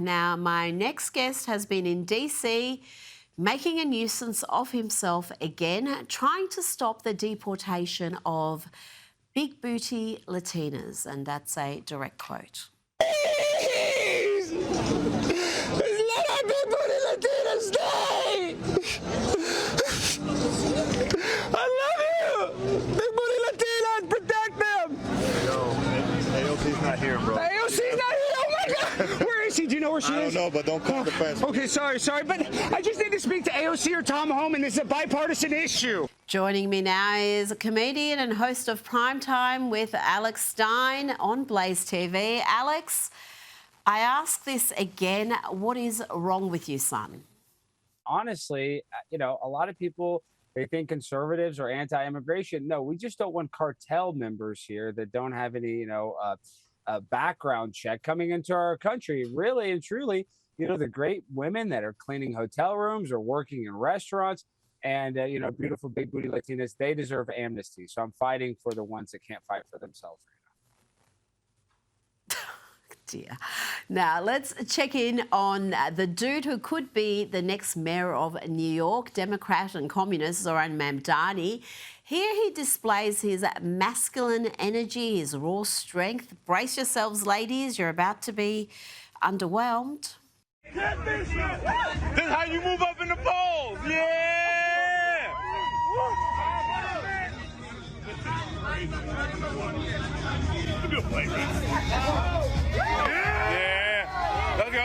Now, my next guest has been in DC making a nuisance of himself again, trying to stop the deportation of big booty Latinas. And that's a direct quote. Please! Let our big booty Latinas stay! I love you! Big booty Latinas, protect them! Yo, AOC's not here, bro. AOC's not here! Oh my God! Where is he? Do you know where she is? I don't know, but don't call the press. Okay, sorry, but I just need to speak to AOC or Tom Homan. This is a bipartisan issue. Joining me now is a comedian and host of Primetime with Alex Stein on Blaze TV. Alex, I ask this again, what is wrong with you, son? Honestly, a lot of people, they think conservatives are anti-immigration. No, we just don't want cartel members here that don't have any, background check coming into our country. Really and truly, the great women that are cleaning hotel rooms or working in restaurants and, beautiful big booty Latinas, they deserve amnesty. So I'm fighting for the ones that can't fight for themselves right now. Dear. Now, let's check in on the dude who could be the next mayor of New York, Democrat and communist Zoran Mamdani. Here he displays his masculine energy, his raw strength. Brace yourselves, ladies. You're about to be underwhelmed. This is how you move up in the polls. Yeah! Yeah! Let's go!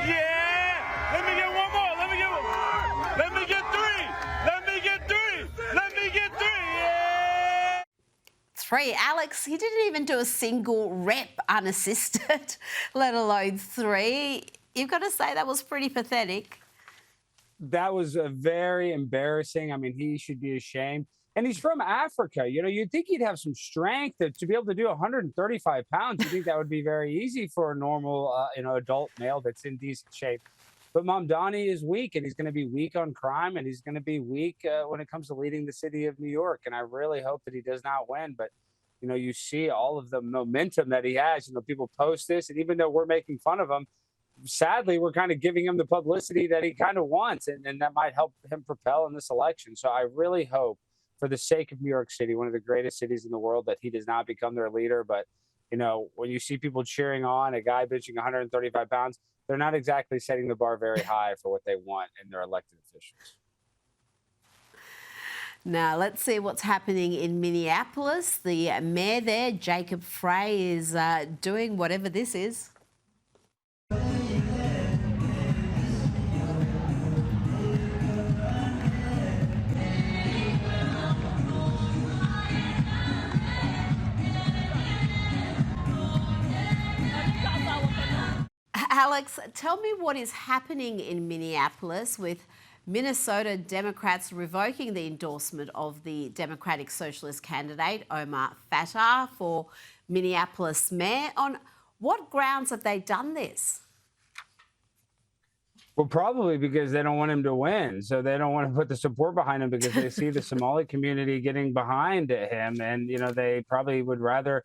Yeah! Let me get one more. Let me get three. Yeah! 3. Alex, he didn't even do a single rep unassisted, let alone 3. You've got to say that was pretty pathetic. That was very embarrassing. I mean, he should be ashamed. And he's from Africa. You'd think he'd have some strength to be able to do 135 pounds. You think that would be very easy for a normal, adult male that's in decent shape. But Mamdani is weak, and he's going to be weak on crime, and he's going to be weak when it comes to leading the city of New York. And I really hope that he does not win. But, you see all of the momentum that he has. People post this, and even though we're making fun of him, sadly, we're kind of giving him the publicity that he kind of wants, and that might help him propel in this election. So I really hope, for the sake of New York City, one of the greatest cities in the world, that he does not become their leader. But, when you see people cheering on a guy benching 135 pounds, they're not exactly setting the bar very high for what they want in their elected officials. Now, let's see what's happening in Minneapolis. The mayor there, Jacob Frey, is doing whatever this is. Alex, tell me what is happening in Minneapolis with Minnesota Democrats revoking the endorsement of the Democratic Socialist candidate, Omar Fatah, for Minneapolis mayor. On what grounds have they done this? Well, probably because they don't want him to win. So they don't want to put the support behind him because they see the Somali community getting behind him. And, they probably would rather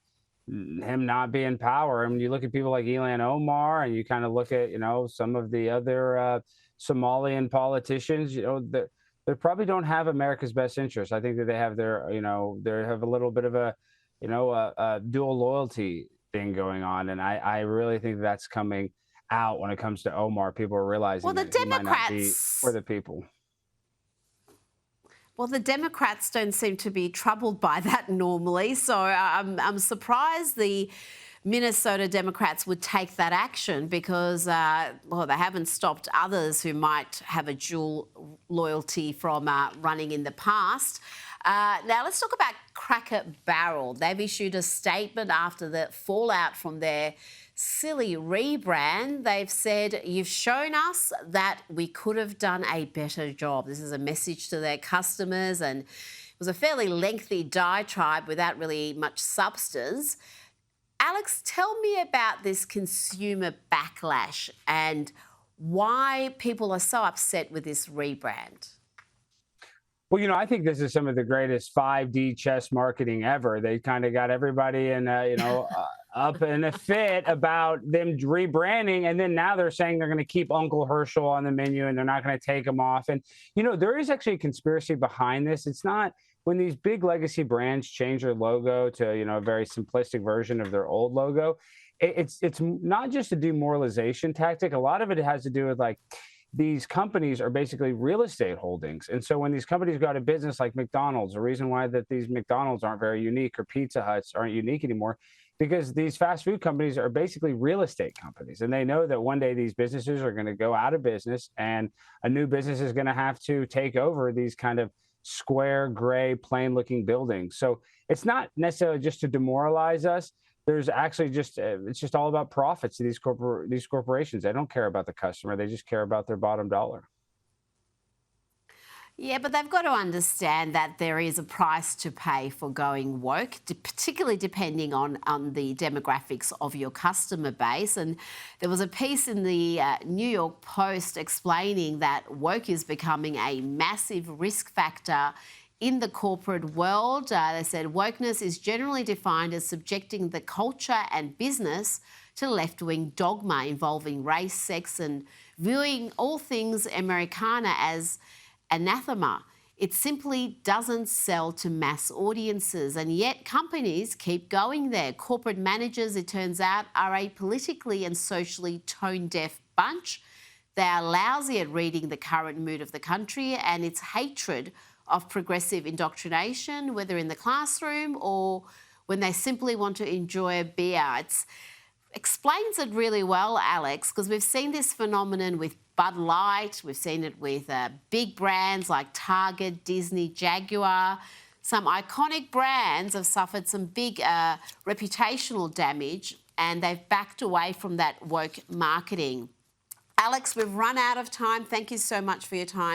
him not be in power. I mean, you look at people like Ilhan Omar, and you kind of look at, some of the other Somalian politicians, they probably don't have America's best interest. I think that they have their, they have a little bit of a, a dual loyalty thing going on. And I really think that's coming out when it comes to Omar. People are realizing the that he might not be Democrats for the people. Well, the Democrats don't seem to be troubled by that normally, so I'm surprised the Minnesota Democrats would take that action because, they haven't stopped others who might have a dual loyalty from running in the past. Now, let's talk about Cracker Barrel. They've issued a statement after the fallout from their silly rebrand. They've said, you've shown us that we could have done a better job. This is a message to their customers, and it was a fairly lengthy diatribe without really much substance. Alex, tell me about this consumer backlash and why people are so upset with this rebrand. Well, I think this is some of the greatest 5D chess marketing ever. They kind of got everybody in, up in a fit about them rebranding, and then now they're saying they're going to keep Uncle Herschel on the menu and they're not going to take him off. And there is actually a conspiracy behind this. It's not when these big legacy brands change their logo to a very simplistic version of their old logo. It's not just a demoralization tactic. A lot of it has to do with like these companies are basically real estate holdings. And so when these companies go out of business, like McDonald's, the reason why that these McDonald's aren't very unique or Pizza Huts aren't unique anymore, because these fast food companies are basically real estate companies. And they know that one day these businesses are going to go out of business and a new business is going to have to take over these kind of square, gray, plain looking buildings. So it's not necessarily just to demoralize us. There's actually it's just all about profits to these corporations. They don't care about the customer. They just care about their bottom dollar. Yeah, but they've got to understand that there is a price to pay for going woke, particularly depending on the demographics of your customer base. And there was a piece in the New York Post explaining that woke is becoming a massive risk factor in the corporate world. They said wokeness is generally defined as subjecting the culture and business to left-wing dogma involving race, sex, and viewing all things Americana as anathema. It simply doesn't sell to mass audiences, and yet companies keep going there. Corporate managers, it turns out, are a politically and socially tone-deaf bunch. They are lousy at reading the current mood of the country and its hatred of progressive indoctrination, whether in the classroom or when they simply want to enjoy a beer. It explains it really well, Alex, because we've seen this phenomenon with Bud Light, we've seen it with big brands like Target, Disney, Jaguar. Some iconic brands have suffered some big reputational damage and they've backed away from that woke marketing. Alex, we've run out of time. Thank you so much for your time.